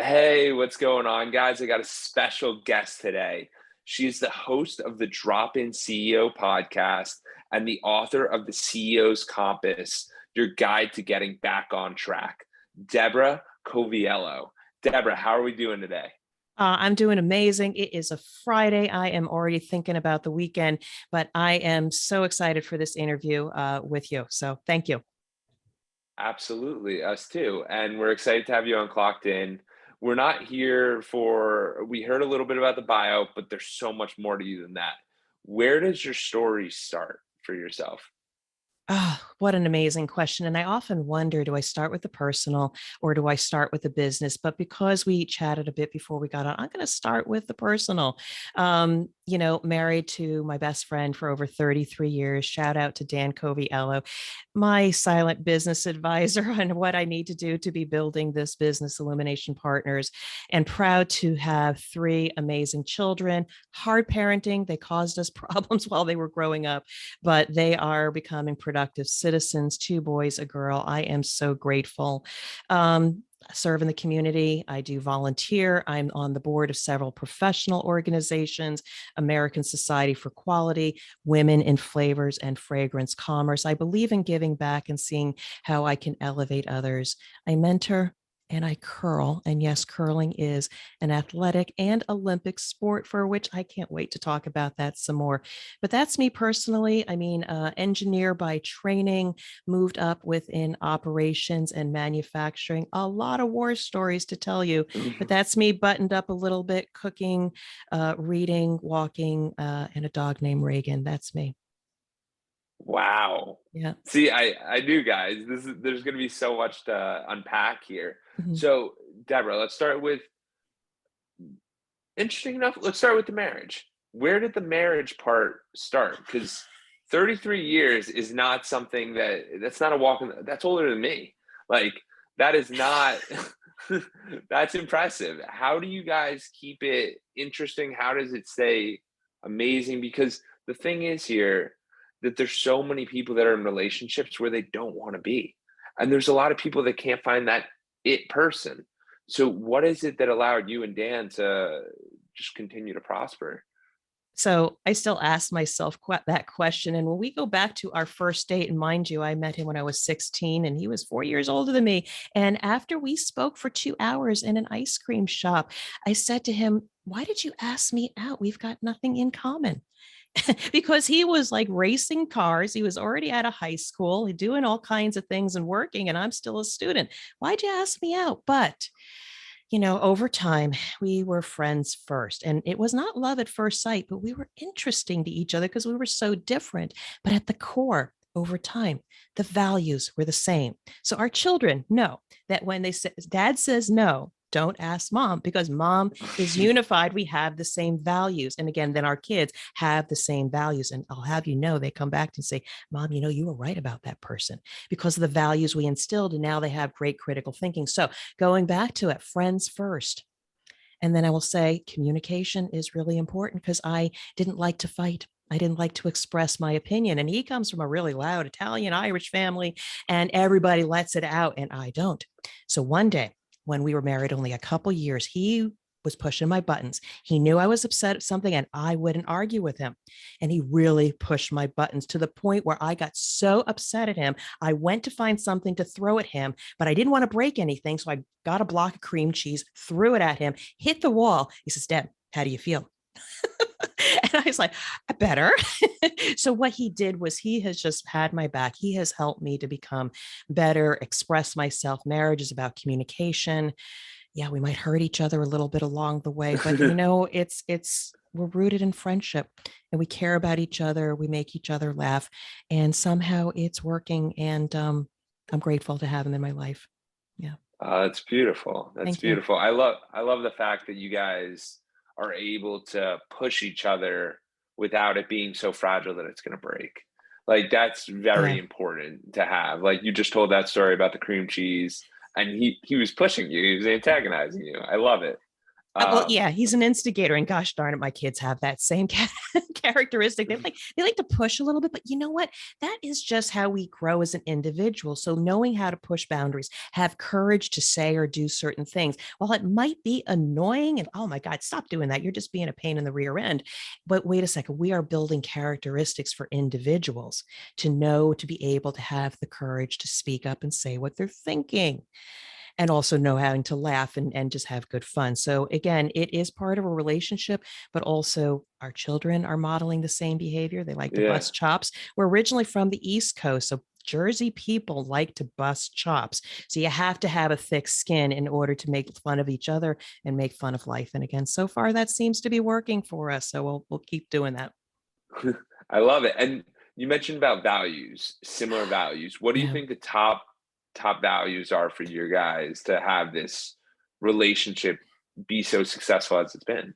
Hey, what's going on, guys? I got a special guest today. She's the host of the Drop In CEO podcast and the author of The CEO's Compass, your guide to getting back on track. Deborah Coviello. Deborah, how are we doing today? I'm doing amazing. It is a Friday. I am already thinking about the weekend, but I am so excited for this interview with you. So thank you. Absolutely, us too. And we're excited to have you on Clockedin. We're not here for, we heard a little bit about the bio, but there's so much more to you than that. Where does your story start for yourself? Oh, what an amazing question. And I often wonder, do I start with the personal or do I start with the business? But because we chatted a bit before we got on, I'm going to start with the personal. Married to my best friend for over 33 years. Shout out to Dan Coviello, my silent business advisor on what I need to do to be building this business, Illumination Partners, and proud to have three amazing children. Hard parenting, they caused us problems while they were growing up, but they are becoming productive citizens. Two boys, a girl. I am so grateful. Serve in the community. I do volunteer. I'm on the board of several professional organizations, American Society for Quality, Women in Flavors and Fragrance Commerce. I believe in giving back and seeing how I can elevate others. I mentor and I curl. And yes, curling is an athletic and Olympic sport for which I can't wait to talk about that some more. But that's me personally. I mean, engineer by training, moved up within operations and manufacturing. A lot of war stories to tell you, but that's me buttoned up a little bit, cooking, reading, walking, and a dog named Reagan. That's me. Wow. Yeah. See, I do, guys. There's going to be so much to unpack here. Mhm. So, Deborah, let's start with interesting enough. Let's start with the marriage. Where did the marriage part start? Because 33 years is not something that's not a walk in. That's older than me. Like that is not. That's impressive. How do you guys keep it interesting? How does it stay amazing? Because the thing is here that there's so many people that are in relationships where they don't want to be. And there's a lot of people that can't find that it person. So what is it that allowed you and Dan to just continue to prosper? So I still ask myself that question. And when we go back to our first date, and mind you, I met him when I was 16 and he was 4 years older than me. And after we spoke for 2 hours in an ice cream shop, I said to him, "Why did you ask me out? We've got nothing in common." Because he was like racing cars. He was already out of high school, doing all kinds of things and working, and I'm still a student. Why'd you ask me out? But over time, we were friends first. And it was not love at first sight, but we were interesting to each other because we were so different. But at the core, over time, the values were the same. So our children know that when they say, dad says no, don't ask mom because mom is unified. We have the same values. And again, then our kids have the same values. And I'll have you know, they come back and say, Mom, you were right about that person because of the values we instilled. And now they have great critical thinking. So going back to it, friends first. And then I will say communication is really important because I didn't like to fight. I didn't like to express my opinion. And he comes from a really loud Italian Irish family, and everybody lets it out, and I don't. So one day, when we were married only a couple years, he was pushing my buttons. He knew I was upset at something and I wouldn't argue with him. And he really pushed my buttons to the point where I got so upset at him. I went to find something to throw at him, but I didn't want to break anything. So I got a block of cream cheese, threw it at him, hit the wall. He says, Deb, how do you feel? And I was like, better. So what he did was he has just had my back. He has helped me to become better, express myself. Marriage is about communication. Yeah, we might hurt each other a little bit along the way, but it's we're rooted in friendship and we care about each other. We make each other laugh, and somehow it's working. And I'm grateful to have him in my life. Yeah, That's beautiful. That's thank you. beautiful. I love the fact that you guys are able to push each other without it being so fragile that it's going to break. Like that's very Yeah. important to have. Like you just told that story about the cream cheese and he was pushing you, he was antagonizing you. I love it. Well, yeah, he's an instigator, and gosh darn it, my kids have that same characteristic. They like to push a little bit, but you know what? That is just how we grow as an individual. So knowing how to push boundaries, have courage to say or do certain things, while it might be annoying, and oh my God, stop doing that. You're just being a pain in the rear end. But wait a second, we are building characteristics for individuals to know, to be able to have the courage to speak up and say what they're thinking, and also know how to laugh and just have good fun. So again, it is part of a relationship, but also our children are modeling the same behavior. They like to Yeah. bust chops. We're originally from the East Coast, so Jersey people like to bust chops. So you have to have a thick skin in order to make fun of each other and make fun of life. And again, so far that seems to be working for us. So we'll keep doing that. I love it. And you mentioned about values, similar values. What do you Yeah. think the top values are for your guys to have this relationship be so successful as it's been?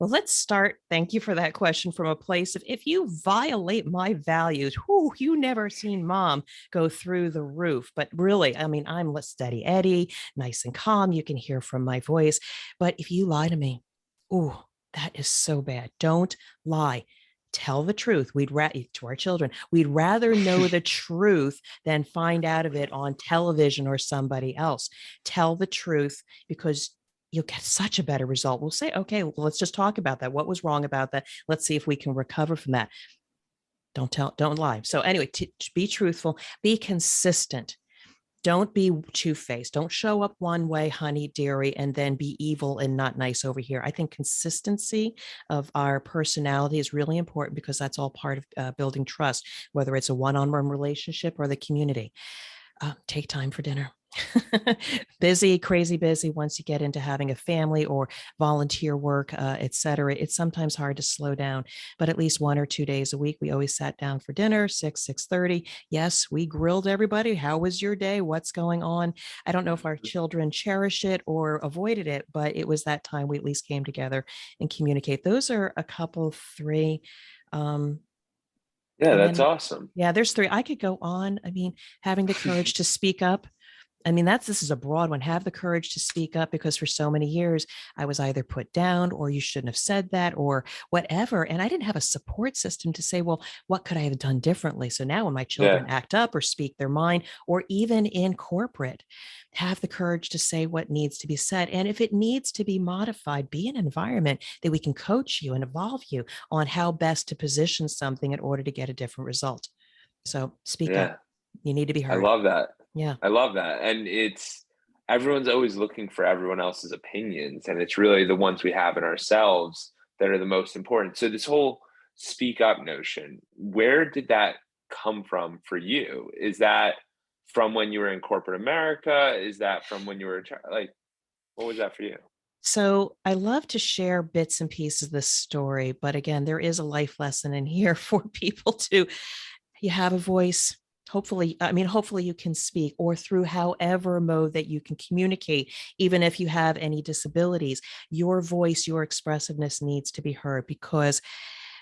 Well, let's start. Thank you for that question from a place of if you violate my values, whoo, you never seen mom go through the roof. But really, I mean, I'm steady Eddie, nice and calm. You can hear from my voice. But if you lie to me, oh, that is so bad. Don't lie. Tell the truth. To our children, we'd rather know the truth than find out of it on television or somebody else. Tell the truth, because you'll get such a better result. We'll say, okay, well, let's just talk about that. What was wrong about that? Let's see if we can recover from that. Don't lie. So anyway, to be truthful, be consistent. Don't be two-faced. Don't show up one way, honey, dearie, and then be evil and not nice over here. I think consistency of our personality is really important, because that's all part of building trust, whether it's a one-on-one relationship or the community. Take time for dinner. Busy, crazy busy. Once you get into having a family or volunteer work, etc., it's sometimes hard to slow down. But at least 1 or 2 days a week, we always sat down for dinner, 6:30. Yes, we grilled everybody. How was your day? What's going on? I don't know if our children cherish it or avoided it, but it was that time we at least came together and communicate. Those are a couple, three. Um, Yeah, and that's then, awesome. yeah, there's three. I could go on. I mean, having the courage to speak up. I mean, this is a broad one. Have the courage to speak up, because for so many years I was either put down, or you shouldn't have said that, or whatever. And I didn't have a support system to say, well, what could I have done differently? So now when my children Yeah, act up or speak their mind, or even in corporate, have the courage to say what needs to be said. And if it needs to be modified, be an environment that we can coach you and evolve you on how best to position something in order to get a different result. So speak up. yeah. You need to be I heard. love that. Yeah. I love that. And it's everyone's always looking for everyone else's opinions, and it's really the ones we have in ourselves that are the most important. So this whole speak up notion, where did that come from for you? Is that from when you were in corporate America? Is that from when you were like, what was that for you? So I love to share bits and pieces of this story, but again, there is a life lesson in here for people to, you have a voice. Hopefully, I mean, hopefully you can speak, or through however mode that you can communicate, even if you have any disabilities, your voice, your expressiveness needs to be heard, because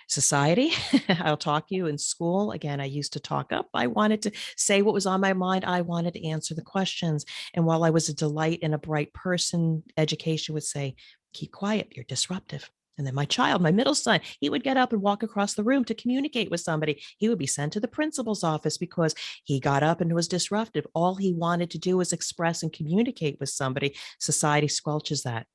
society, I'll talk to you in school. Again, I used to talk up. I wanted to say what was on my mind. I wanted to answer the questions. And while I was a delight and a bright person, education would say, keep quiet, you're disruptive. And then my child, my middle son, he would get up and walk across the room to communicate with somebody. He would be sent to the principal's office because he got up and was disruptive. All he wanted to do was express and communicate with somebody. Society squelches that.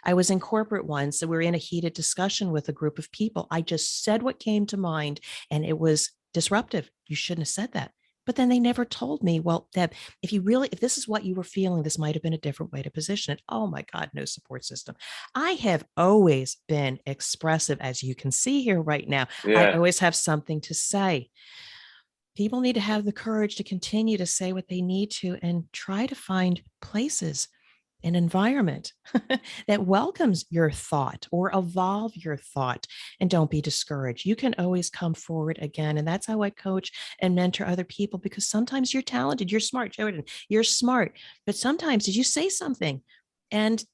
I was in corporate once, so we were in a heated discussion with a group of people. I just said what came to mind, and it was disruptive. You shouldn't have said that. But then they never told me, well, Deb, if this is what you were feeling, this might have been a different way to position it. Oh my God, no support system. I have always been expressive, as you can see here right now. I Yeah, always have something to say. People need to have the courage to continue to say what they need to, and try to find places, an environment that welcomes your thought or evolve your thought, and don't be discouraged. You can always come forward again. And that's how I coach and mentor other people, because sometimes you're talented, you're smart, Jordan, you're smart, but sometimes did you say something and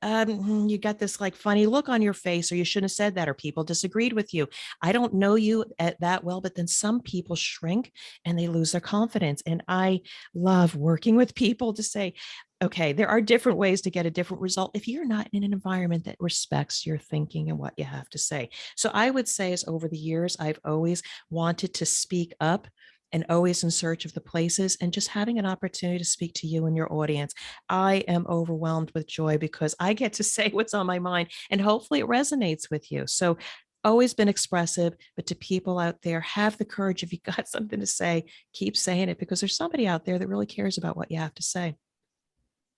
you got this like funny look on your face, or you shouldn't have said that, or people disagreed with you. I don't know you at that well, but then some people shrink and they lose their confidence. And I love working with people to say, okay, there are different ways to get a different result if you're not in an environment that respects your thinking and what you have to say. So I would say, is over the years, I've always wanted to speak up and always in search of the places, and just having an opportunity to speak to you and your audience. I am overwhelmed with joy because I get to say what's on my mind and hopefully it resonates with you. So always been expressive, but to people out there, have the courage. If you got something to say, keep saying it, because there's somebody out there that really cares about what you have to say.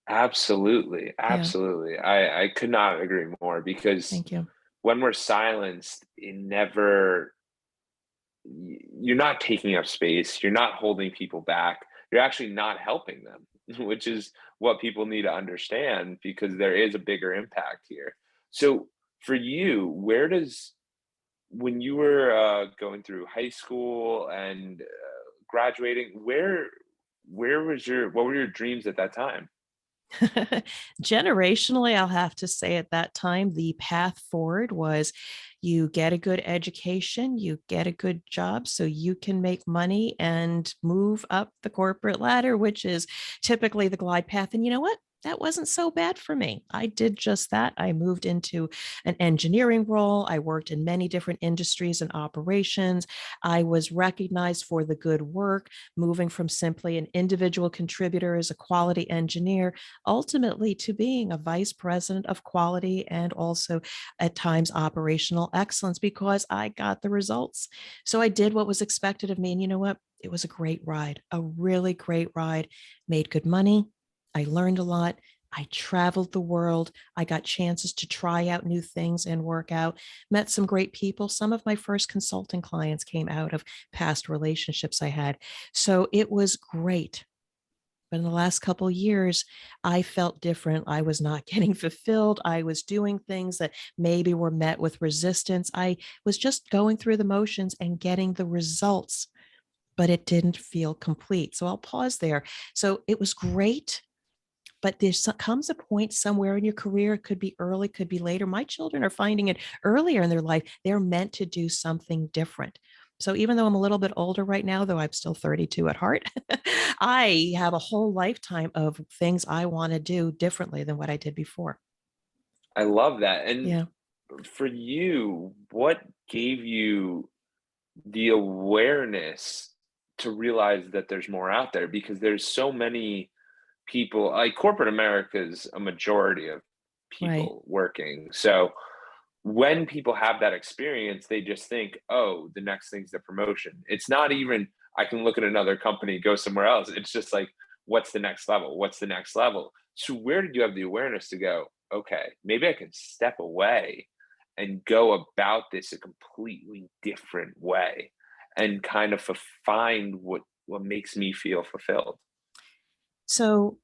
Absolutely, Yeah. absolutely. I could not agree more because Thank you. when we're silenced, you're not taking up space, you're not holding people back, you're actually not helping them, which is what people need to understand because there is a bigger impact here. So for you, when you were going through high school and graduating, what were your dreams at that time? Generationally, I'll have to say at that time, the path forward was you get a good education, you get a good job so you can make money and move up the corporate ladder, which is typically the glide path. And you know what? That wasn't so bad for me. I did just that. I moved into an engineering role. I worked in many different industries and operations. I was recognized for the good work, moving from simply an individual contributor as a quality engineer ultimately to being a vice president of quality and also at times operational excellence because I got the results. So I did what was expected of me. And you know what? It was a great ride, a really great ride. Made good money. I learned a lot. I traveled the world. I got chances to try out new things and work out, met some great people. Some of my first consulting clients came out of past relationships I had. So it was great. But in the last couple of years, I felt different. I was not getting fulfilled. I was doing things that maybe were met with resistance. I was just going through the motions and getting the results, but it didn't feel complete. So I'll pause there. So it was great, but there comes a point somewhere in your career. It could be early, could be later. My children are finding it earlier in their life. They're meant to do something different. So even though I'm a little bit older right now, though I'm still 32 at heart, I have a whole lifetime of things I want to do differently than what I did before. I love that. And Yeah. for you, what gave you the awareness to realize that there's more out there? Because there's so many people, like corporate America is a majority of Right. people working. So when people have that experience, they just think, oh, the next thing's the promotion. It's not even, I can look at another company, go somewhere else. It's just like, what's the next level? What's the next level? So where did you have the awareness to go, okay, maybe I can step away and go about this a completely different way and kind of find what makes me feel fulfilled? So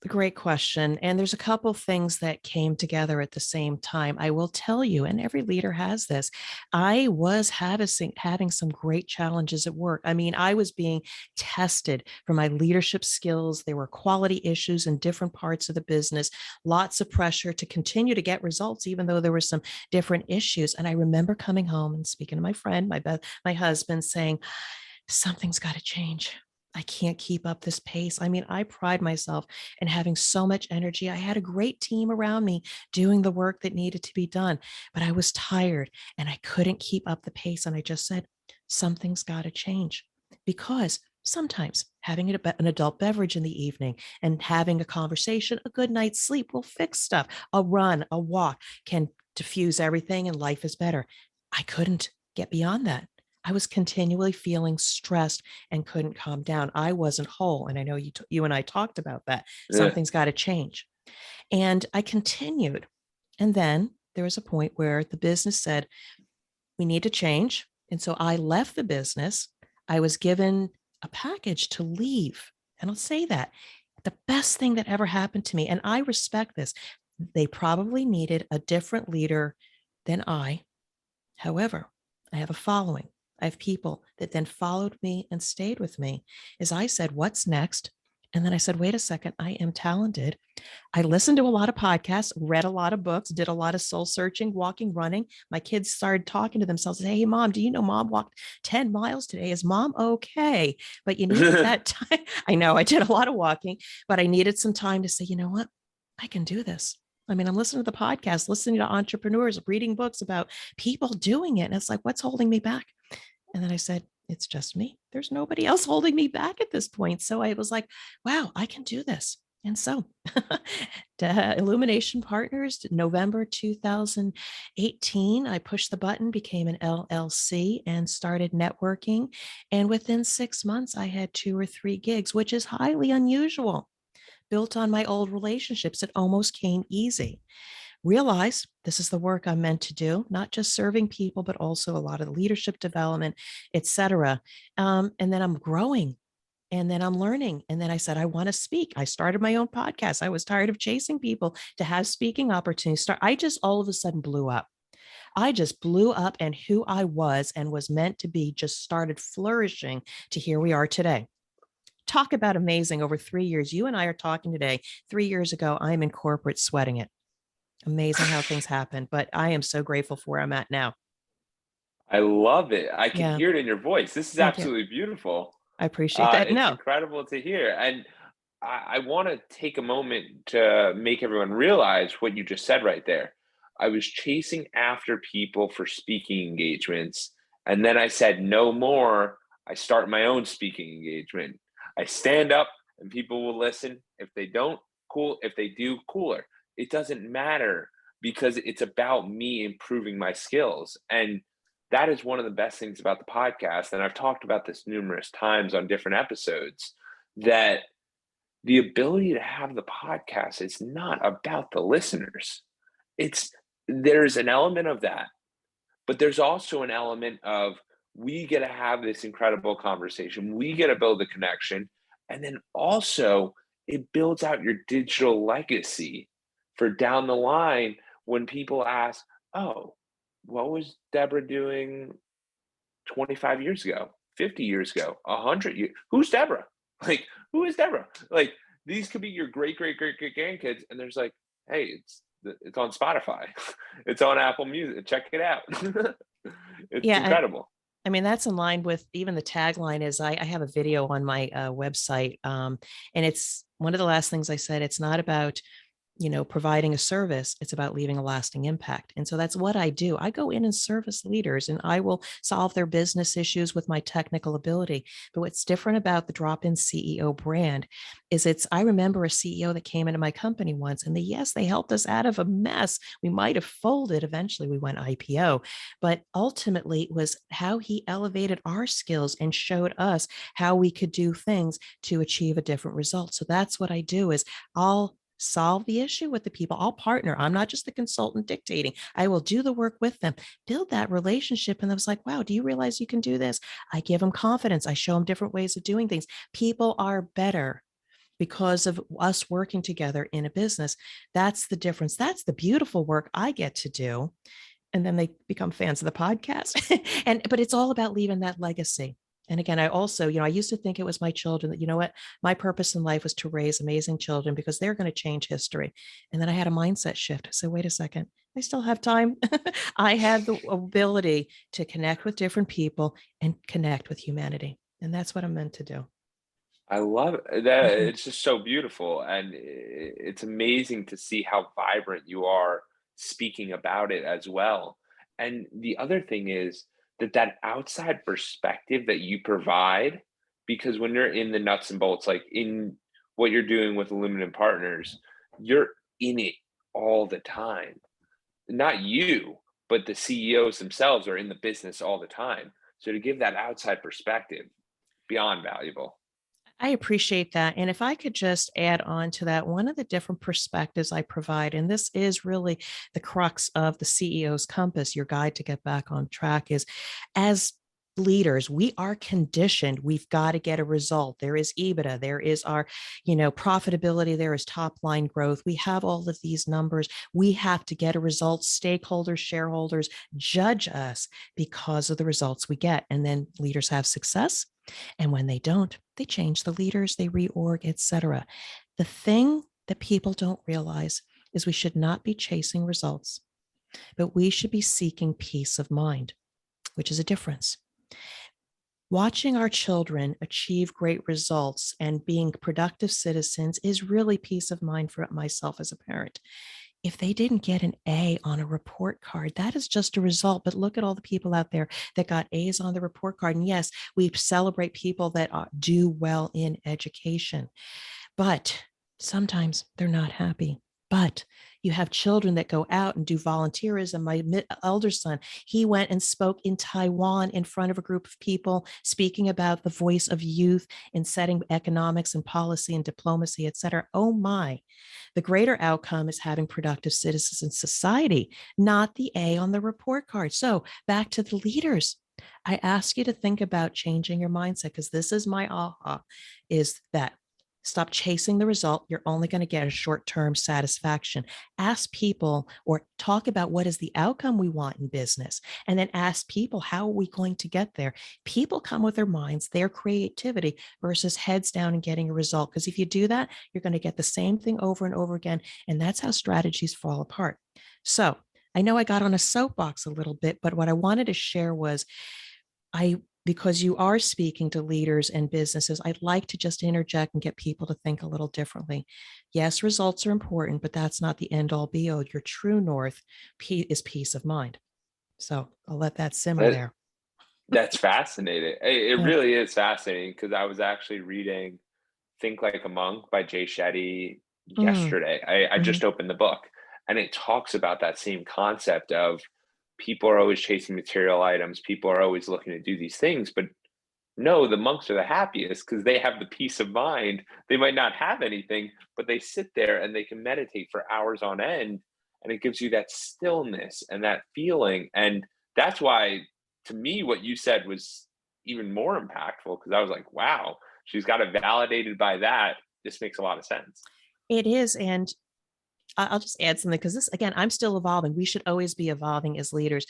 great question. And there's a couple things that came together at the same time. I will tell you, and every leader has this. I was having some great challenges at work. I mean, I was being tested for my leadership skills. There were quality issues in different parts of the business, lots of pressure to continue to get results, even though there were some different issues. And I remember coming home and speaking to my friend, my husband, saying, something's got to change. I can't keep up this pace. I mean, I pride myself in having so much energy. I had a great team around me doing the work that needed to be done, but I was tired and I couldn't keep up the pace. And I just said, something's got to change because sometimes having an adult beverage in the evening and having a conversation, a good night's sleep will fix stuff. A run, a walk can diffuse everything and life is better. I couldn't get beyond that. I was continually feeling stressed and couldn't calm down. I wasn't whole. And I know you and I talked about that. Yeah. Something's got to change. And I continued. And then there was a point where the business said, we need to change. And so I left the business. I was given a package to leave. And I'll say that the best thing that ever happened to me, and I respect this, they probably needed a different leader than I. However, I have a following. I have people that then followed me and stayed with me as I said, what's next? And then I said, wait a second, I am talented. I listened to a lot of podcasts, read a lot of books, did a lot of soul searching, walking, running. My kids started talking to themselves. Hey, mom, do you know mom walked 10 miles today? Is mom okay? But you needed that time. I know I did a lot of walking, but I needed some time to say, you know what? I can do this. I mean, I'm listening to the podcast, listening to entrepreneurs, reading books about people doing it. And it's like, what's holding me back? And then I said, it's just me. There's nobody else holding me back at this point. So I was like, wow, I can do this. And so Illumination Partners, November 2018, I pushed the button, became an LLC, and started networking. And within 6 months, I had 2 or 3 gigs, which is highly unusual. Built on my old relationships, it almost came easy. Realize this is the work I'm meant to do, not just serving people, but also a lot of leadership development, etc. And then I'm growing, and then I'm learning. And then I said, I want to speak. I started my own podcast. I was tired of chasing people to have speaking opportunities. I just all of a sudden blew up. I just blew up, and who I was and was meant to be just started flourishing to here we are today. Talk about amazing. Over 3 years, you and I are talking today. 3 years ago, I'm in corporate sweating it. Amazing how things happen, but I am so grateful for where I'm at now. I love it. I can Yeah, hear it in your voice. This is thank you. absolutely beautiful. I appreciate that. It's No, incredible to hear. And I want to take a moment to make everyone realize what you just said right there. I was chasing after people for speaking engagements. And then I said, no more. I start my own speaking engagement. I stand up and people will listen. If they don't, cool. If they do, cooler. It doesn't matter because it's about me improving my skills. And that is one of the best things about the podcast. And I've talked about this numerous times on different episodes that the ability to have the podcast is not about the listeners. It's there's an element of that, but there's also an element of we get to have this incredible conversation. We get to build a connection. And then also it builds out your digital legacy for down the line when people ask, oh, what was Deborah doing 25 years ago, 50 years ago, 100 years? Who's Deborah? Like, who is Deborah? Like, these could be your great, great, great, great grandkids. And there's like, hey, it's on Spotify. It's on Apple Music. Check it out. It's yeah, incredible. I mean, that's in line with even the tagline is I have a video on my website. And it's one of the last things I said. It's not about providing a service. It's about leaving a lasting impact. And so that's what I do. I go in and service leaders, and I will solve their business issues with my technical ability. But what's different about the drop-in CEO brand is I remember a CEO that came into my company once, and yes, they helped us out of a mess. We might have folded. Eventually we went IPO, but ultimately it was how he elevated our skills and showed us how we could do things to achieve a different result. So that's what I do is I'll solve the issue with the people. I'll partner. I'm not just the consultant dictating. I will do the work with them, build that relationship. And I was like, wow, do you realize you can do this? I give them confidence. I show them different ways of doing things. People are better because of us working together in a business. That's the difference. That's the beautiful work I get to do. And then they become fans of the podcast. But it's all about leaving that legacy. And again, I also, I used to think it was my children that, what, my purpose in life was to raise amazing children because they're going to change history. And then I had a mindset shift. So wait a second, I still have time. I have the ability to connect with different people and connect with humanity. And that's what I'm meant to do. I love it. That it's just so beautiful, and it's amazing to see how vibrant you are speaking about it as well. And the other thing is that outside perspective that you provide, because when you're in the nuts and bolts, like in what you're doing with Aluminum Partners, you're in it all the time. Not you, but the CEOs themselves are in the business all the time. So to give that outside perspective, beyond valuable. I appreciate that. And if I could just add on to that, one of the different perspectives I provide, and this is really the crux of the CEO's compass, your guide to get back on track, is as leaders, we are conditioned. We've got to get a result. There is EBITDA, there is our, profitability, there is top line growth. We have all of these numbers. We have to get a result. Stakeholders, shareholders judge us because of the results we get. And then leaders have success. And when they don't, they change the leaders, they reorg, etc. The thing that people don't realize is we should not be chasing results, but we should be seeking peace of mind, which is a difference. Watching our children achieve great results and being productive citizens is really peace of mind for myself as a parent. If they didn't get an A on a report card, that is just a result. But look at all the people out there that got A's on the report card. And yes, we celebrate people that do well in education, but sometimes they're not happy. But you have children that go out and do volunteerism. My elder son, he went and spoke in Taiwan in front of a group of people, speaking about the voice of youth in setting economics and policy and diplomacy, et cetera. Oh my, the greater outcome is having productive citizens in society, not the A on the report card. So back to the leaders. I ask you to think about changing your mindset, because this is my aha, is that stop chasing the result. You're only going to get a short-term satisfaction. Ask people, or talk about what is the outcome we want in business, and then ask people, how are we going to get there? People come with their minds, their creativity, versus heads down and getting a result. Because if you do that, you're going to get the same thing over and over again. And that's how strategies fall apart. So I know I got on a soapbox a little bit, but what I wanted to share was, because you are speaking to leaders and businesses, I'd like to just interject and get people to think a little differently. Yes, results are important, but that's not the end all be all. Your true north is peace of mind. So I'll let that simmer That, there. that's fascinating. It Yeah. really is fascinating, because I was actually reading Think Like a Monk by Jay Shetty Mm, yesterday. I hmm. just opened the book, and it talks about that same concept of people are always chasing material items. People are always looking to do these things, but no, the monks are the happiest because they have the peace of mind. They might not have anything, but they sit there and they can meditate for hours on end. And it gives you that stillness and that feeling. And that's why, to me, what you said was even more impactful, because I was like, wow, she's got it validated by that. This makes a lot of sense. It is. And I'll just add something, because this, again, I'm still evolving. We should always be evolving as leaders.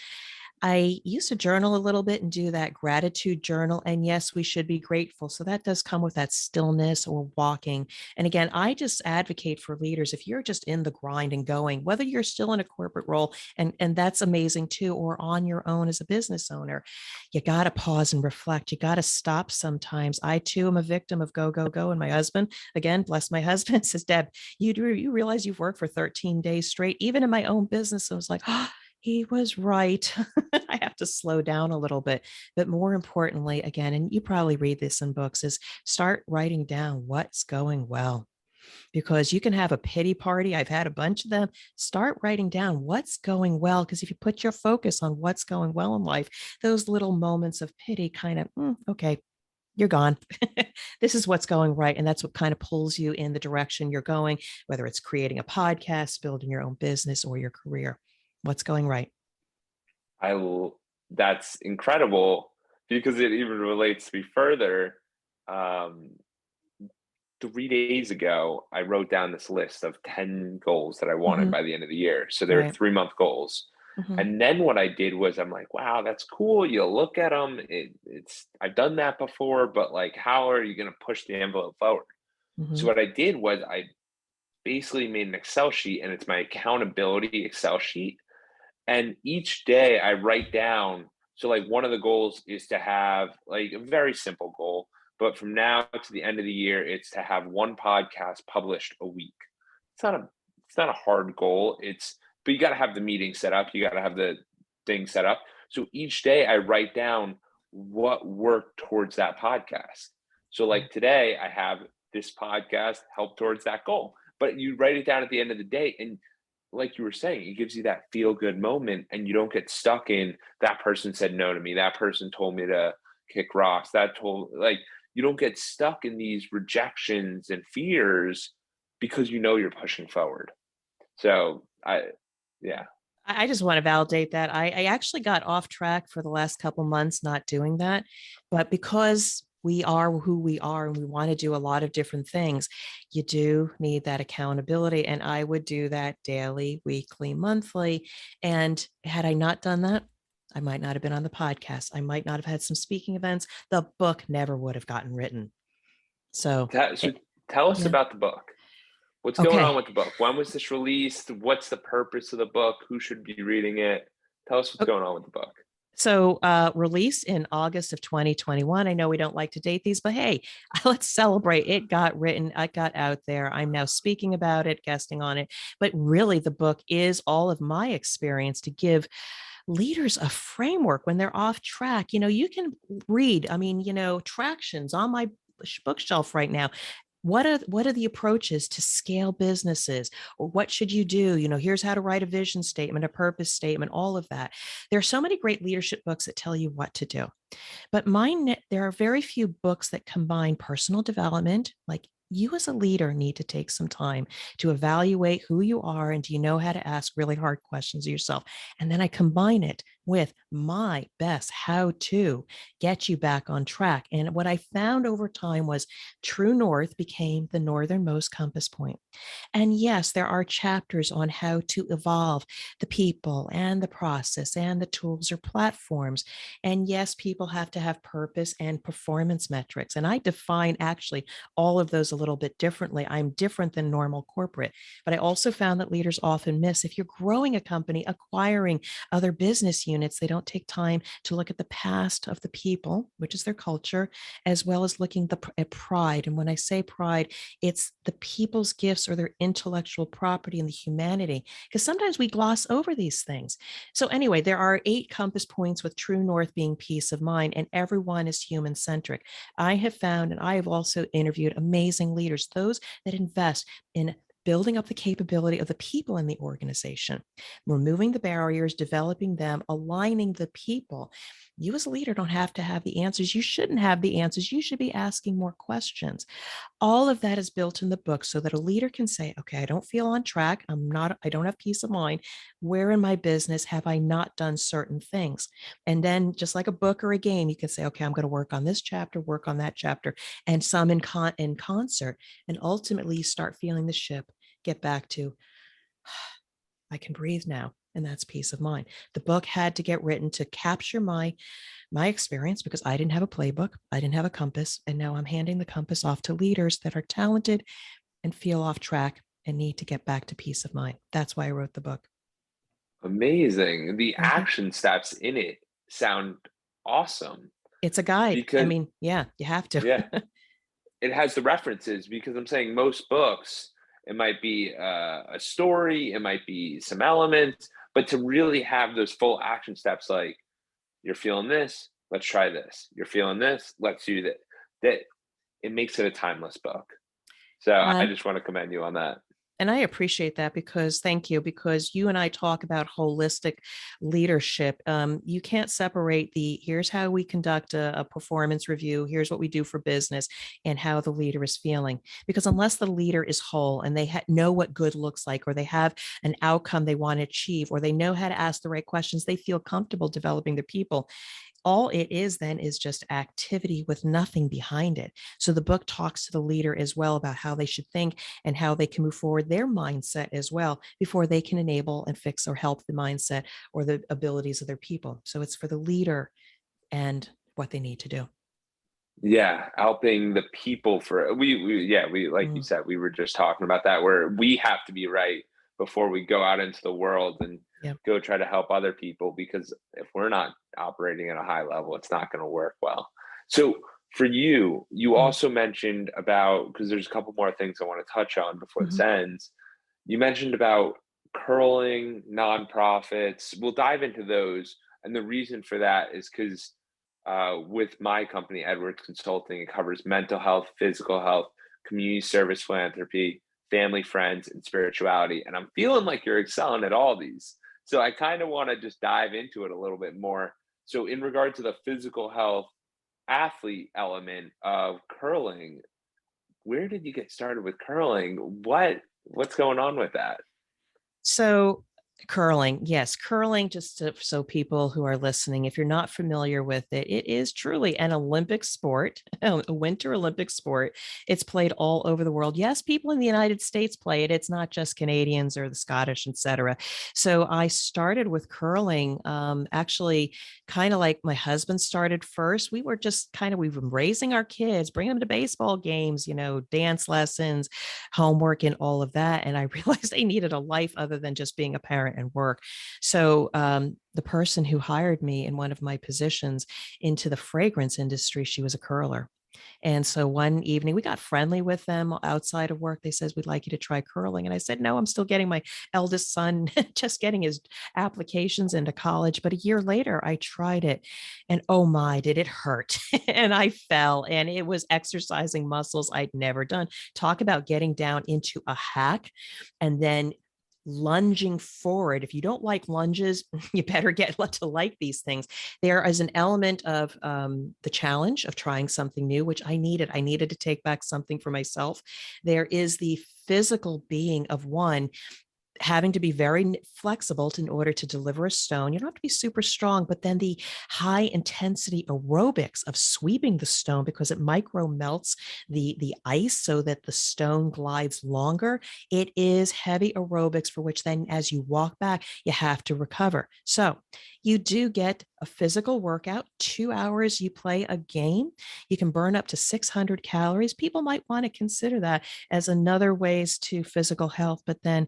I used to journal a little bit and do that gratitude journal. And yes, we should be grateful. So that does come with that stillness or walking. And again, I just advocate for leaders, if you're just in the grind and going, whether you're still in a corporate role, and that's amazing too, or on your own as a business owner, you got to pause and reflect. You got to stop sometimes. I too am a victim of go, go, go. And my husband, again, bless my husband, says, Deb, you realize you've worked for 13 days straight, even in my own business. I was like, oh, he was right. I have to slow down a little bit. But more importantly, again, and you probably read this in books, is start writing down what's going well. Because you can have a pity party. I've had a bunch of them. Start writing down what's going well. Because if you put your focus on what's going well in life, those little moments of pity kind of, okay, you're gone. This is what's going right. And that's what kind of pulls you in the direction you're going, whether it's creating a podcast, building your own business, or your career. What's going right? I will, that's incredible, because it even relates to me further. Um, 3 days ago, I wrote down this list of 10 goals that I wanted Hmm. by the end of the year. So they were Right. 3 month goals. Hmm. And then what I did was, I'm like, wow, that's cool. You'll look at them. I've done that before, but like, how are you going to push the envelope forward? Hmm. So what I did was I basically made an Excel sheet, and it's my accountability Excel sheet. And each day I write down, so like one of the goals is to have, like, a very simple goal, but from now to the end of the year, it's to have one podcast published a week. It's not a it's not a hard goal. But you got to have the meeting set up, you got to have the thing set up. So each day I write down what worked towards that podcast. So like today I have this podcast help towards that goal. But you write it down at the end of the day, and like you were saying, it gives you that feel good moment, and you don't get stuck in, that person said no to me, that person told me to kick rocks, you don't get stuck in these rejections and fears, because you know you're pushing forward. So yeah. I just want to validate that. I actually got off track for the last couple months not doing that, but because we are who we are and we want to do a lot of different things, you do need that accountability. And I would do that daily, weekly, monthly. And had I not done that, I might not have been on the podcast. I might not have had some speaking events. The book never would have gotten written. So, So tell us yeah. about the book. What's going on Okay. with the book? When was this released? What's the purpose of the book? Who should be reading it? Tell us what's going on with the book. So, released in August of 2021. I know we don't like to date these, but hey, let's celebrate. It got written, it got out there. I'm now speaking about it, guesting on it. But really, the book is all of my experience to give leaders a framework when they're off track. You can read, I mean, tractions on my bookshelf right now. What are the approaches to scale businesses, or what should you do? Here's how to write a vision statement, a purpose statement, all of that. There are so many great leadership books that tell you what to do. But there are very few books that combine personal development, like you as a leader need to take some time to evaluate who you are and do you know how to ask really hard questions of yourself. And then I combine it with my best how to get you back on track. And what I found over time was True North became the northernmost compass point. And yes, there are chapters on how to evolve the people and the process and the tools or platforms. And yes, people have to have purpose and performance metrics. And I define actually all of those a little bit differently. I'm different than normal corporate, but I also found that leaders often miss if you're growing a company, acquiring other business units, they don't take time to look at the past of the people, which is their culture, as well as looking at pride. And when I say pride, it's the people's gifts or their intellectual property and the humanity, because sometimes we gloss over these things. So, anyway, there are 8 compass points, with True North being peace of mind, and everyone is human centric. I have found, and I have also interviewed amazing leaders, those that invest in building up the capability of the people in the organization, removing the barriers, developing them, aligning the people. You as a leader don't have to have the answers. You shouldn't have the answers. You should be asking more questions. All of that is built in the book so that a leader can say, okay, I don't feel on track. I don't have peace of mind. Where in my business have I not done certain things? And then, just like a book or a game, you can say, okay, I'm going to work on this chapter, work on that chapter, and some in concert. And ultimately, you start feeling the ship get back to, I can breathe now. And that's peace of mind. The book had to get written to capture my experience, because I didn't have a playbook, I didn't have a compass, and now I'm handing the compass off to leaders that are talented and feel off track and need to get back to peace of mind. That's why I wrote the book. Amazing. The Mhm. action steps in it sound awesome It's a guide. I because, mean, yeah, you have to. yeah, it has the references because I'm saying most books, it might be a story, it might be some elements, but to really have those full action steps, like you're feeling this, let's try this. You're feeling this, let's do that. That it makes it a timeless book. So I Uh, just want to commend you on that. and I appreciate that, because thank you, because you and I talk about holistic leadership. You can't separate the here's how we conduct a performance review, here's what we do for business, and how the leader is feeling. Because unless the leader is whole and they know what good looks like, or they have an outcome they want to achieve, or they know how to ask the right questions, they feel comfortable developing their people, all it is then is just activity with nothing behind it. So the book talks to the leader as well about how they should think and how they can move forward their mindset as well before they can enable and fix or help the mindset or the abilities of their people. So it's for the leader and what they need to do. Yeah, helping the people for we yeah, we like you Mm, said, we were just talking about that where we have to be right before we go out into the world and yeah. go try to help other people because if we're not operating at a high level, it's not going to work well. So for you, you Mm, also mentioned about because there's a couple more things I want to touch on before this mhm. ends. You mentioned about curling nonprofits. We'll dive into those. And the reason for that is because with my company, Edwards Consulting, it covers mental health, physical health, community service, philanthropy, family, friends, and spirituality. And I'm feeling like you're excelling at all these. So I kind of want to just dive into it a little bit more. So, in regard to the physical health athlete element of curling, where did you get started with curling? What's going on with that? So Curling, yes, curling, so people who are listening, if you're not familiar with it, it is truly an Olympic sport, a winter Olympic sport. It's played all over the world. Yes, people in the United States play it. It's not just Canadians or the Scottish, etc. So I started with curling, actually, kind of like my husband started first. We were just kind of, we've been raising our kids, bring them to baseball games, dance lessons, homework, and all of that. And I realized they needed a life other than just being a parent and work. So the person who hired me in one of my positions into the fragrance industry, she was a curler. And so one evening we got friendly with them outside of work. They says, we'd like you to try curling. And I said, no, I'm still getting my eldest son, just getting his applications into college. But a year later, I tried it and oh my, did it hurt. And I fell and it was exercising muscles I'd never done. Talk about getting down into a hack and then lunging forward. If you don't like lunges, you better get to like these things. There is an element of the challenge of trying something new, which I needed. I needed to take back something for myself. There is the physical being of one having to be very flexible in order to deliver a stone. You don't have to be super strong, but then the high intensity aerobics of sweeping the stone because it micro melts the ice so that the stone glides longer. It is heavy aerobics for which then as you walk back, you have to recover. So you do get a physical workout, 2 hours, you play a game. You can burn up to 600 calories. People might want to consider that as another ways to physical health, but then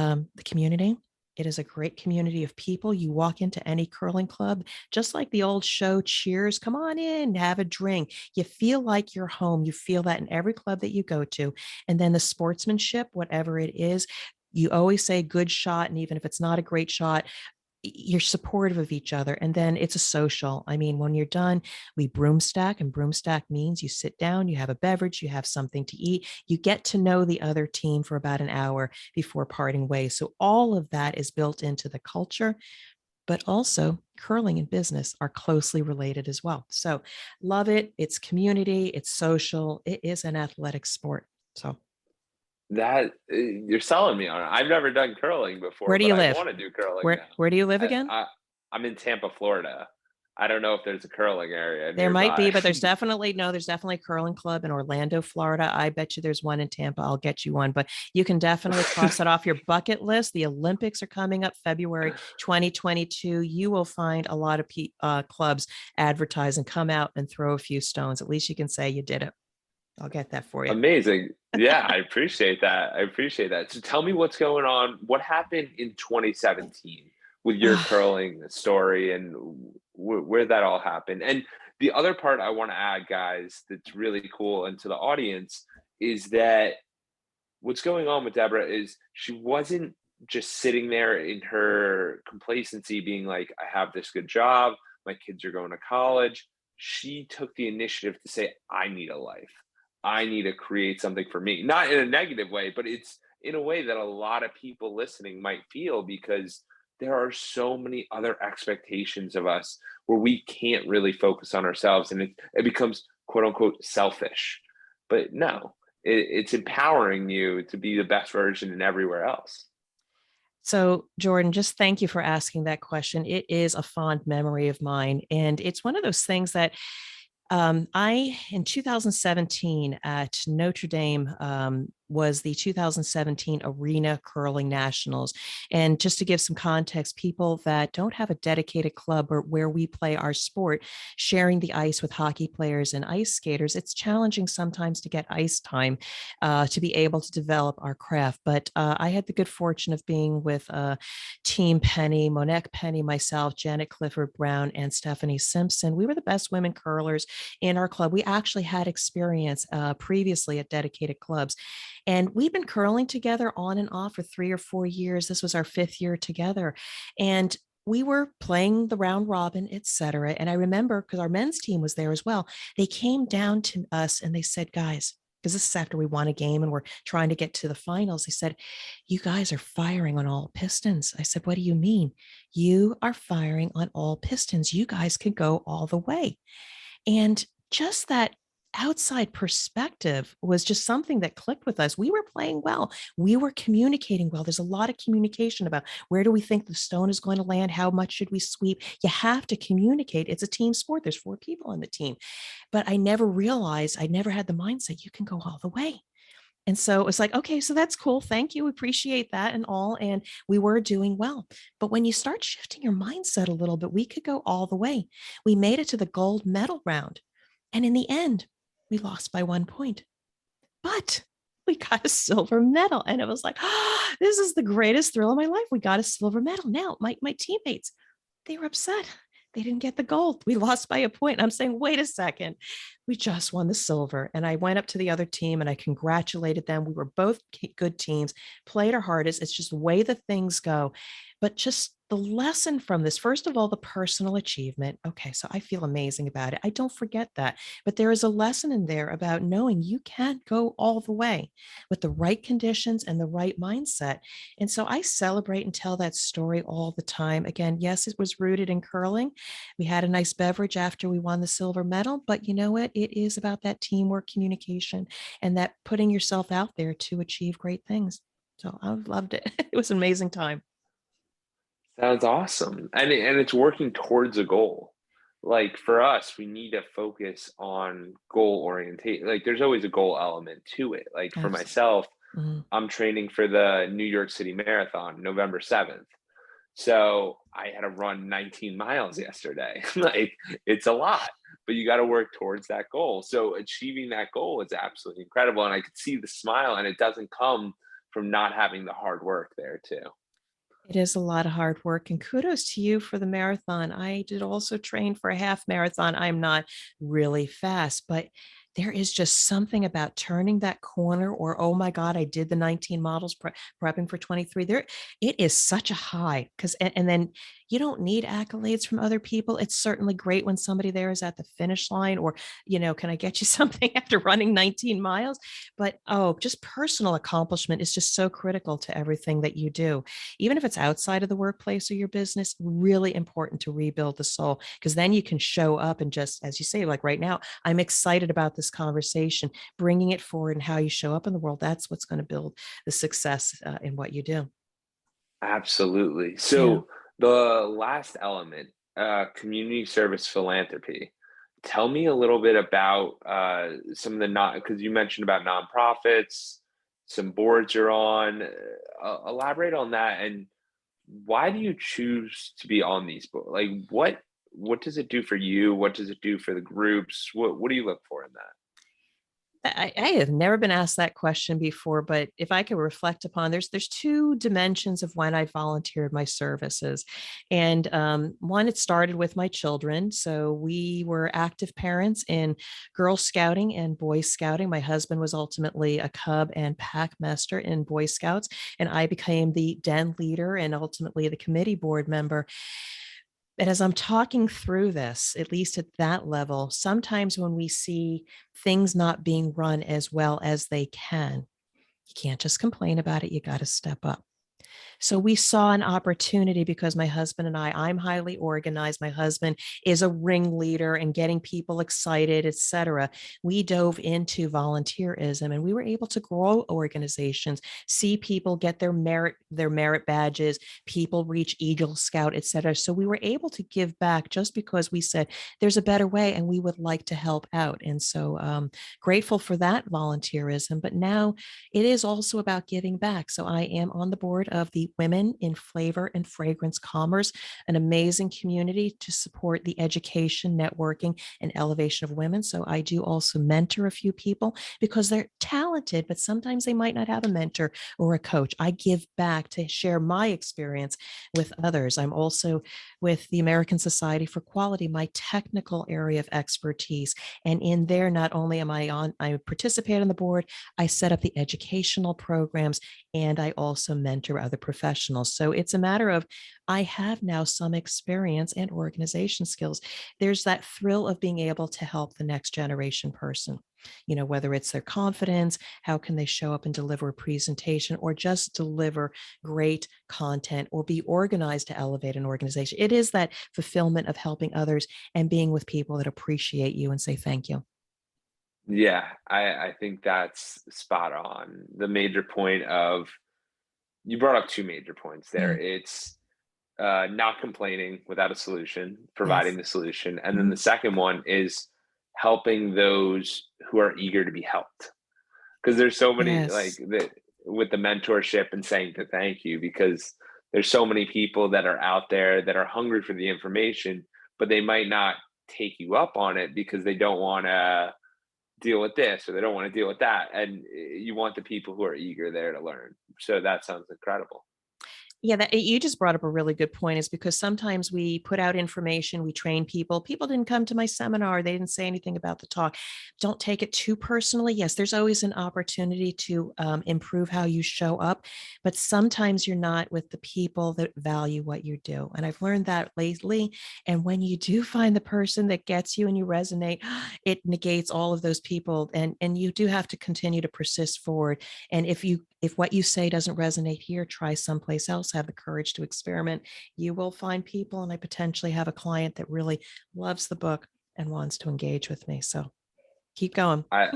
the community. It is a great community of people. You walk into any curling club, just like the old show Cheers, come on in, have a drink. You feel like you're home. You feel that in every club that you go to. And then the sportsmanship, whatever it is, you always say good shot. And even if it's not a great shot, you're supportive of each other. And then it's a social. I mean, when you're done, we broomstack, and broomstack means you sit down, you have a beverage, you have something to eat, you get to know the other team for about an hour before parting ways. So all of that is built into the culture, but also curling and business are closely related as well. So love it. It's community, it's social, it is an athletic sport. So That you're selling me on it. I've never done curling before, where do but you I live? want to do curling Where now. where do you live I, again? I I'm in Tampa, Florida. I don't know if there's a curling area There might be, nearby. but there's definitely no, there's definitely a curling club in Orlando, Florida. I bet you there's one in Tampa. I'll get you one, but you can definitely cross that off your bucket list. The Olympics are coming up February 2022. You will find a lot of clubs advertise and come out and throw a few stones. At least you can say you did it. I'll get that for you. Amazing. Yeah, I appreciate that. I appreciate that. So tell me what's going on. What happened in 2017 with your curling story and where that all happened? And the other part I want to add, guys, that's really cool and to the audience is that what's going on with Deborah is she wasn't just sitting there in her complacency being like, I have this good job, my kids are going to college. She took the initiative to say, I need a life. I need to create something for me. Not in a negative way, but it's in a way that a lot of people listening might feel because there are so many other expectations of us where we can't really focus on ourselves and it becomes quote unquote selfish. But no, it's empowering you to be the best version in everywhere else. So, Jordan, just thank you for asking that question. It is a fond memory of mine. And it's one of those things that in 2017 at Notre Dame, was the 2017 Arena Curling Nationals. And just to give some context, people that don't have a dedicated club or where we play our sport, sharing the ice with hockey players and ice skaters, it's challenging sometimes to get ice time to be able to develop our craft. But I had the good fortune of being with Team Penny, Monique Penny, myself, Janet Clifford Brown, and Stephanie Simpson. We were the best women curlers in our club. We actually had experience previously at dedicated clubs. And we've been curling together on and off for 3 or 4 years. This was our fifth year together. And we were playing the round robin, et cetera. And I remember because our men's team was there as well, they came down to us and they said, guys, because this is after we won a game and we're trying to get to the finals. They said, you guys are firing on all pistons. I said, what do you mean? You are firing on all pistons. You guys could go all the way. And just that outside perspective was just something that clicked with us. We were playing well. We were communicating well. There's a lot of communication about where do we think the stone is going to land? How much should we sweep? You have to communicate. It's a team sport. There's 4 people on the team. But I never realized, I never had the mindset you can go all the way. And so it was like, okay, so that's cool. Thank you. Appreciate that and all. And we were doing well. But when you start shifting your mindset a little bit, we could go all the way. We made it to the gold medal round. And in the end, we lost by 1 point. But we got a silver medal. And it was like, oh, this is the greatest thrill of my life. We got a silver medal. Now, my teammates, they were upset. They didn't get the gold. We lost by a point. I'm saying, wait a second. We just won the silver. And I went up to the other team and I congratulated them. We were both good teams, played our hardest. It's just the way the things go. But just the lesson from this, first of all, the personal achievement. Okay, so I feel amazing about it. I don't forget that. But there is a lesson in there about knowing you can't go all the way with the right conditions and the right mindset. And so I celebrate and tell that story all the time. Again, yes, it was rooted in curling. We had a nice beverage after we won the silver medal, but you know what? It is about that teamwork, communication, and that putting yourself out there to achieve great things. So I loved it. It was an amazing time. Sounds awesome. And it's working towards a goal. Like for us, we need to focus on goal orientation. Like there's always a goal element to it. Like for Absolutely. myself, Mhm. I'm training for the New York City Marathon, November 7th. So I had to run 19 miles yesterday. Like it's a lot, but you got to work towards that goal. So achieving that goal is absolutely incredible. And I could see the smile, and it doesn't come from not having the hard work there too. It is a lot of hard work, and kudos to you for the marathon. I did also train for a half marathon. I'm not really fast, but there is just something about turning that corner, or oh my God, I did the 19 models prepping for 23. There, it is such a high because, and then you don't need accolades from other people. It's certainly great when somebody there is at the finish line, or, can I get you something after running 19 miles? But oh, just personal accomplishment is just so critical to everything that you do, even if it's outside of the workplace or your business. Really important to rebuild the soul, because then you can show up and just, as you say, like right now, I'm excited about this conversation, bringing it forward, and how you show up in the world. That's what's going to build the success in what you do. Absolutely. Yeah. So the last element, community service philanthropy. Tell me a little bit about some of the not because you mentioned about nonprofits, some boards you're on. Elaborate on that, and why do you choose to be on these boards? Like, what does it do for you? What does it do for the groups? What do you look for in that? I have never been asked that question before, but if I could reflect upon, there's 2 dimensions of when I volunteered my services, and one, it started with my children. So we were active parents in Girl Scouting and Boy Scouting. My husband was ultimately a Cub and Pack Master in Boy Scouts, and I became the den leader and ultimately the committee board member. And as I'm talking through this, at least at that level, sometimes when we see things not being run as well as they can, you can't just complain about it. You got to step up. So we saw an opportunity because my husband and I'm highly organized. My husband is a ringleader and getting people excited, etc. We dove into volunteerism and we were able to grow organizations, see people get their merit badges, people reach Eagle Scout, etc. So we were able to give back just because we said there's a better way and we would like to help out. And so grateful for that volunteerism. But now it is also about giving back. So I am on the board of the Women in Flavor and Fragrance Commerce, an amazing community to support the education, networking, and elevation of women. So I do also mentor a few people because they're talented, but sometimes they might not have a mentor or a coach. I give back to share my experience with others. I'm also with the American Society for Quality, my technical area of expertise. And in there, not only I participate on the board, I set up the educational programs, and I also mentor other professionals. So it's a matter of I have now some experience and organization skills. There's that thrill of being able to help the next generation person. Whether it's their confidence, how can they show up and deliver a presentation, or just deliver great content, or be organized to elevate an organization. It is that fulfillment of helping others and being with people that appreciate you and say thank you. Yeah, I think that's spot on. The major point of you brought up two major points there. Mm, It's not complaining without a solution, yes. providing the solution, and then Mhm. the second one is helping those who are eager to be helped. Because there's so many like Yes. that with the mentorship and saying to thank you, because there's so many people that are out there that are hungry for the information, but they might not take you up on it because they don't want to deal with this or they don't want to deal with that, and you want the people who are eager there to learn. So that sounds incredible. Yeah, that you just brought up a really good point is because sometimes we put out information, we train people. People didn't come to my seminar, they didn't say anything about the talk. Don't take it too personally. Yes, there's always an opportunity to improve how you show up, but sometimes you're not with the people that value what you do. And I've learned that lately. And when you do find the person that gets you and you resonate, it negates all of those people. And you do have to continue to persist forward. And if what you say doesn't resonate here, try someplace else, have the courage to experiment. You will find people, and I potentially have a client that really loves the book and wants to engage with me. So keep going. I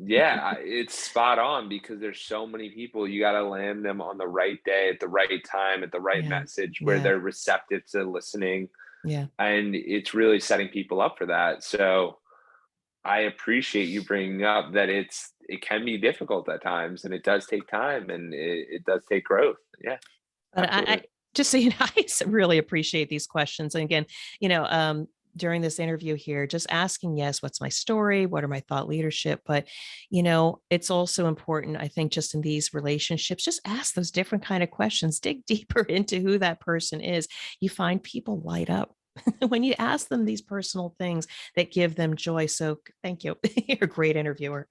Yeah, it's spot on because there's so many people. You got to land them on the right day, at the right time, at the right Yeah. message where Yeah. they're receptive to listening, Yeah. and it's really setting people up for that. So I appreciate you bringing up that it can be difficult at times, and it does take time, and it does take growth. Yeah, But I absolutely. just so you know, really appreciate these questions. And again, you know, during this interview here, just asking, yes, what's my story? What are my thought leadership? But, you know, it's also important, I think, just in these relationships, just ask those different kind of questions, dig deeper into who that person is. You find people light up when you ask them these personal things that give them joy. So thank you. You're a great interviewer.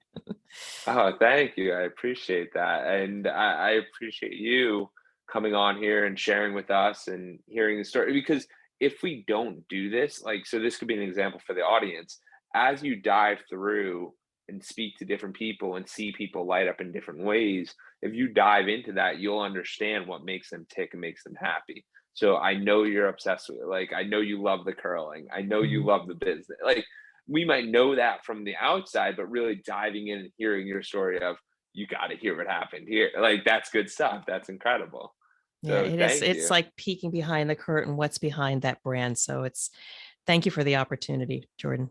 Oh, thank you. I appreciate that. And I appreciate you coming on here and sharing with us and hearing the story. Because if we don't do this, like, so this could be an example for the audience. As you dive through and speak to different people and see people light up in different ways, if you dive into that, you'll understand what makes them tick and makes them happy. So I know you're obsessed with it. Like, I know you love the curling. I know you Mhm. love the business. Like, we might know that from the outside, but really diving in and hearing your story of you got to hear what happened here. Like that's good stuff. That's incredible. Yeah, So it is. thank It's you. like peeking behind the curtain, what's behind that brand. So it's thank you for the opportunity, Jordan.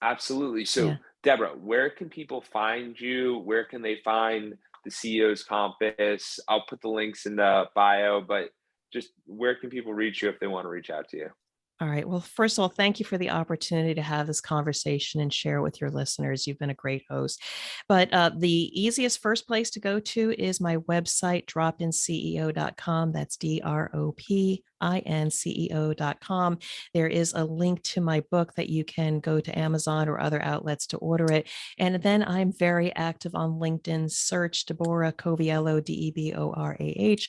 Absolutely. So Yeah. Deborah, where can people find you? Where can they find the CEO's Compass? I'll put the links in the bio, but just where can people reach you if they want to reach out to you? All right. Well, first of all, thank you for the opportunity to have this conversation and share with your listeners. You've been a great host. But the easiest first place to go to is my website, dropinceo.com. That's DROPINCEO.com. There is a link to my book that you can go to Amazon or other outlets to order it. And then I'm very active on LinkedIn. Search Deborah Coviello, DEBORAH.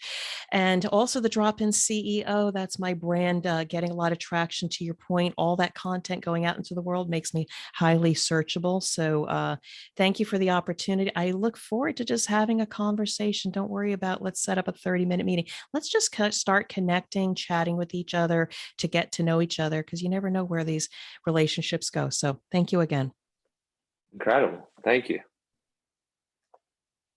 And also the Drop In CEO, that's my brand, getting a lot of traction. To your point, all that content going out into the world makes me highly searchable. So thank you for the opportunity. I look forward to just having a conversation. Don't worry about let's set up a 30-minute meeting. Let's just start connecting, chatting with each other to get to know each other because you never know where these relationships go. So thank you again. Incredible. Thank you.